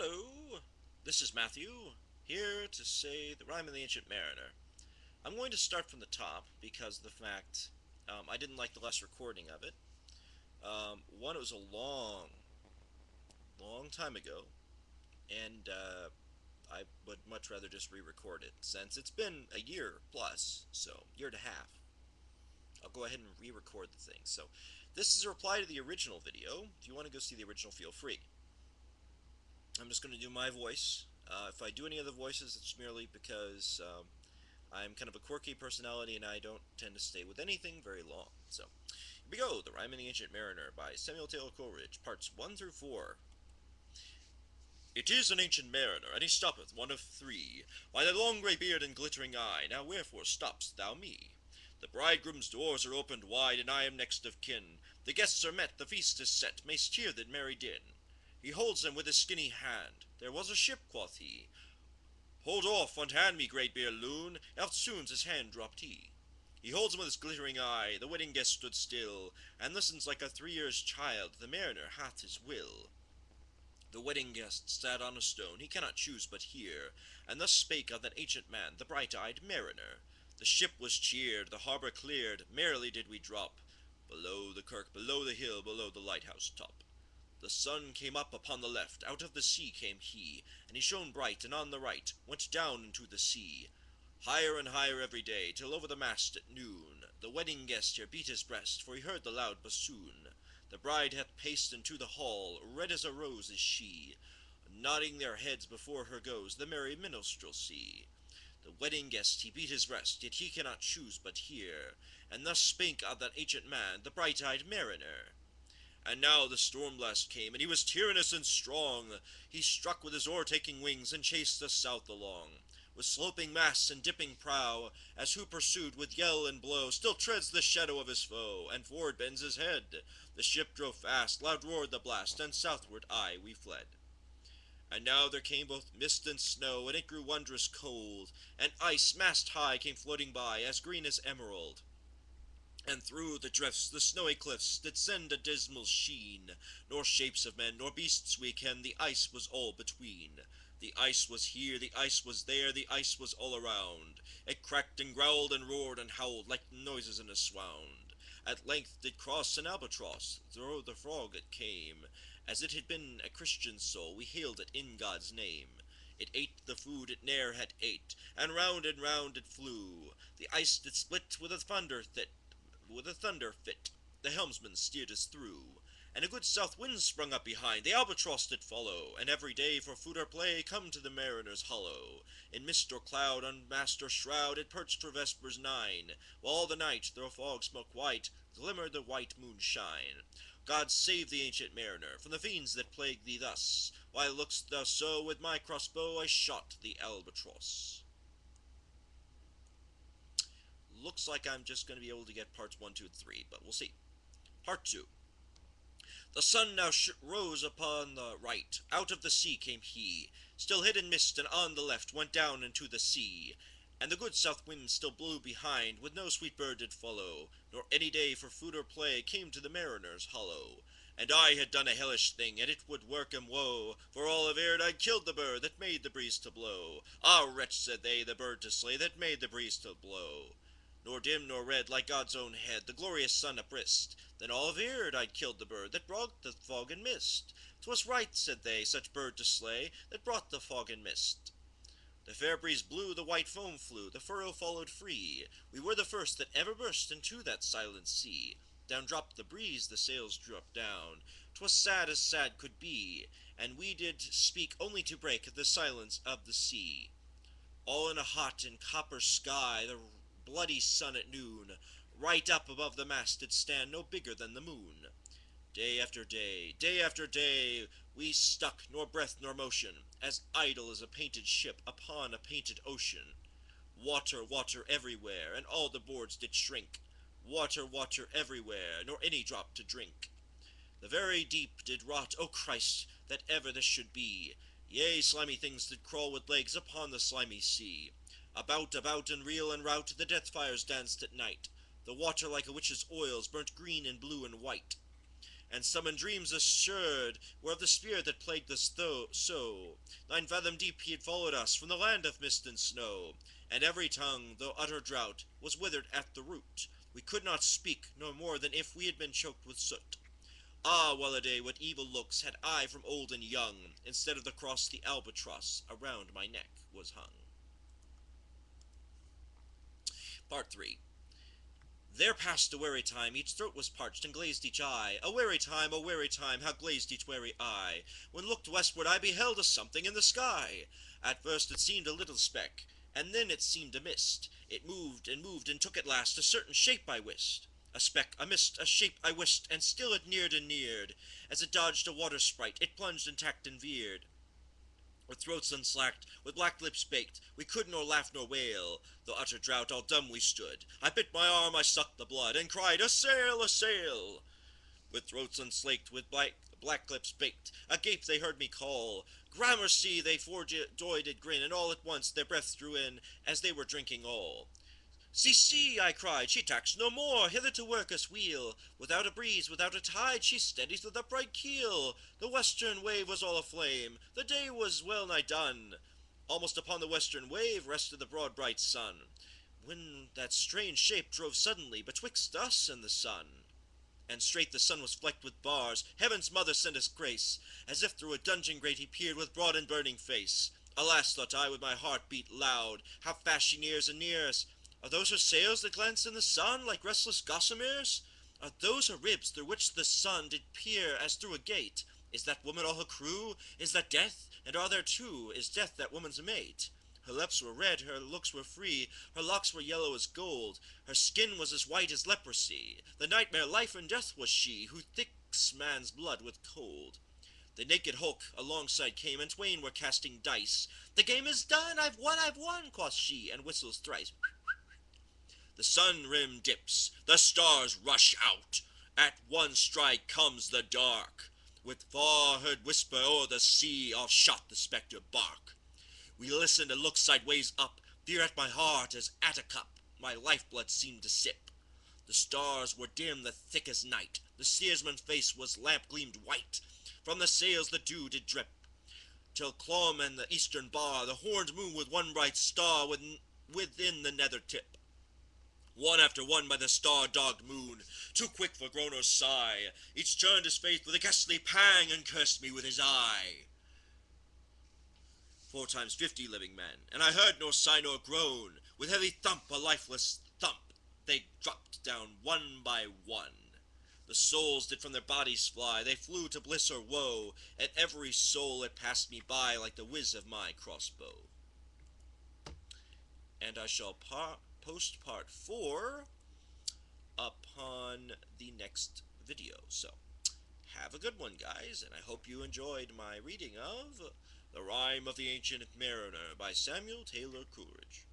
Hello, this is Matthew, here to say the Rime of the Ancient Mariner. I'm going to start from the top because of the fact I didn't like the last recording of it. One, it was a long time ago, and I would much rather just re-record it since it's been a year plus, so year and a half. I'll go ahead and re-record the thing. So this is a reply to the original video. If you want to go see the original, feel free. I'm just going to do my voice. If I do any other voices, it's merely because I'm kind of a quirky personality and I don't tend to stay with anything very long. So, here we go, The Rime of the Ancient Mariner by Samuel Taylor Coleridge, parts 1 through 4. It is an ancient mariner, and he stoppeth, one of three, by thy long grey beard and glittering eye. Now wherefore stopp'st thou me? The bridegroom's doors are opened wide, and I am next of kin. The guests are met, the feast is set, mayst hear the merry din. He holds them with his skinny hand. There was a ship, quoth he. Hold off, unhand me, great beard loon, eftsoons his hand dropped he. He holds him with his glittering eye, the wedding guest stood still, and listens like a 3 years' child, the mariner hath his will. The wedding guest sat on a stone, he cannot choose but hear, and thus spake of that ancient man, the bright-eyed mariner. The ship was cheered, the harbour cleared, merrily did we drop, below the kirk, below the hill, below the lighthouse top. The sun came up upon the left, out of the sea came he, and he shone bright, and on the right went down into the sea. Higher and higher every day, till over the mast at noon, the wedding guest here beat his breast, for he heard the loud bassoon. The bride hath paced into the hall, red as a rose is she, nodding their heads before her goes the merry minstrelsy. The wedding guest he beat his breast, yet he cannot choose but hear, and thus spake of that ancient man, the bright-eyed mariner. And now the storm blast came, and he was tyrannous and strong. He struck with his o'ertaking wings, and chased us south along. With sloping masts and dipping prow, as who pursued with yell and blow, still treads the shadow of his foe, and forward bends his head. The ship drove fast, loud roared the blast, and southward aye we fled. And now there came both mist and snow, and it grew wondrous cold, and ice mast high came floating by, as green as emerald. And through the drifts, the snowy cliffs, did send a dismal sheen, nor shapes of men, nor beasts we ken, the ice was all between. The ice was here, the ice was there, the ice was all around. It cracked and growled and roared and howled, like noises in a swound. At length did cross an albatross, through the frog it came. As it had been a Christian soul, we hailed it in God's name. It ate the food it ne'er had ate, and round it flew. The ice did split with a thunder fit, the helmsman steered us through, and a good south wind sprung up behind, the albatross did follow, and every day for food or play come to the mariner's hollow. In mist or cloud, on mast or shroud, it perched for vespers 9, while all the night, through fog smoke white, glimmered the white moonshine. God save the ancient mariner from the fiends that plague thee thus. Why look'st thou so? With my crossbow I shot the albatross. Looks like I'm just going to be able to get parts 1, 2, and 3, but we'll see. Part 2. The sun now rose upon the right, out of the sea came he, still hid in mist, and on the left went down into the sea. And the good south wind still blew behind, with no sweet bird did follow, nor any day for food or play came to the mariner's hollow. And I had done a hellish thing, and it would work 'em woe, for all averred I'd killed the bird that made the breeze to blow. Ah, wretch, said they, the bird to slay that made the breeze to blow. Nor dim nor red, like God's own head, the glorious sun uprised. Then all averred I'd killed the bird that brought the fog and mist. 'Twas right, said they, such bird to slay, that brought the fog and mist. The fair breeze blew, the white foam flew, the furrow followed free. We were the first that ever burst into that silent sea. Down dropped the breeze, the sails dropped down. 'Twas sad as sad could be, and we did speak only to break the silence of the sea. All in a hot and copper sky, the bloody sun at noon, right up above the mast did stand, no bigger than the moon. Day after day, day after day, we stuck, nor breath nor motion, as idle as a painted ship upon a painted ocean. Water, water everywhere, and all the boards did shrink. Water, water everywhere, nor any drop to drink. The very deep did rot, O Christ, that ever this should be. Yea, slimy things did crawl with legs upon the slimy sea. About, and reel and rout, the death fires danced at night. The water like a witch's oils burnt green and blue and white. and summoned dreams assured were of the spirit that plagued us so. 9 fathom deep he had followed us from the land of mist and snow, and every tongue, though utter drought, was withered at the root. We could not speak, no more than if we had been choked with soot. Ah, well a day, what evil looks had I from old and young, instead of the cross the albatross around my neck was hung. Part 3. There passed a weary time, each throat was parched and glazed each eye. A weary time, how glazed each weary eye! When looked westward I beheld a something in the sky. At first it seemed a little speck, and then it seemed a mist. It moved and took at last a certain shape I wist. A speck, a mist, a shape I wist, and still it neared and neared. As it dodged a water sprite, it plunged and tacked and veered. With throats unslacked, with black lips baked, we could nor laugh nor wail. Though utter drought, all dumb we stood. I bit my arm, I sucked the blood, and cried, "A sail, a sail!" With throats unslaked, with black lips baked, agape they heard me call. Gramercy, they for joy did grin, and all at once their breaths drew in, as they were drinking all. "See, see," I cried, "she tacks no more, hither to work us weal. Without a breeze, without a tide, she steadies with upright keel. The western wave was all aflame, the day was well nigh done. Almost upon the western wave rested the broad bright sun, when that strange shape drove suddenly betwixt us and the sun. And straight the sun was flecked with bars, Heaven's mother sent us grace, as if through a dungeon grate he peered with broad and burning face. Alas, thought I, with my heart beat loud, how fast she nears and nears! Are those her sails that glance in the sun like restless gossameres? Are those her ribs through which the sun did peer as through a gate? Is that woman all her crew? Is that death? And are there two? Is death that woman's mate? Her lips were red, her looks were free, her locks were yellow as gold, her skin was as white as leprosy. The nightmare life and death was she, who thicks man's blood with cold. The naked hulk alongside came, and twain were casting dice. "The game is done, I've won," quoth she, and whistles thrice. The sun rim dips, the stars rush out. At one strike comes the dark. With far heard whisper o'er the sea, off shot the spectre bark. We listened and looked sideways up, fear at my heart as at a cup my lifeblood seemed to sip. The stars were dim, the thick as night, the steersman's face was lamp gleamed white. From the sails the dew did drip, till clomb and the eastern bar the horned moon with one bright star within the nether tip. One after one by the star-dogged moon, too quick for groan or sigh, each turned his face with a ghastly pang and cursed me with his eye. 4 times 50 living men, and I heard nor sigh nor groan. With heavy thump, a lifeless thump, they dropped down one by one. The souls did from their bodies fly, they flew to bliss or woe, and every soul it passed me by like the whiz of my crossbow. And I shall post part 4 upon the next video. So, have a good one, guys, and I hope you enjoyed my reading of The Rime of the Ancient Mariner by Samuel Taylor Coleridge.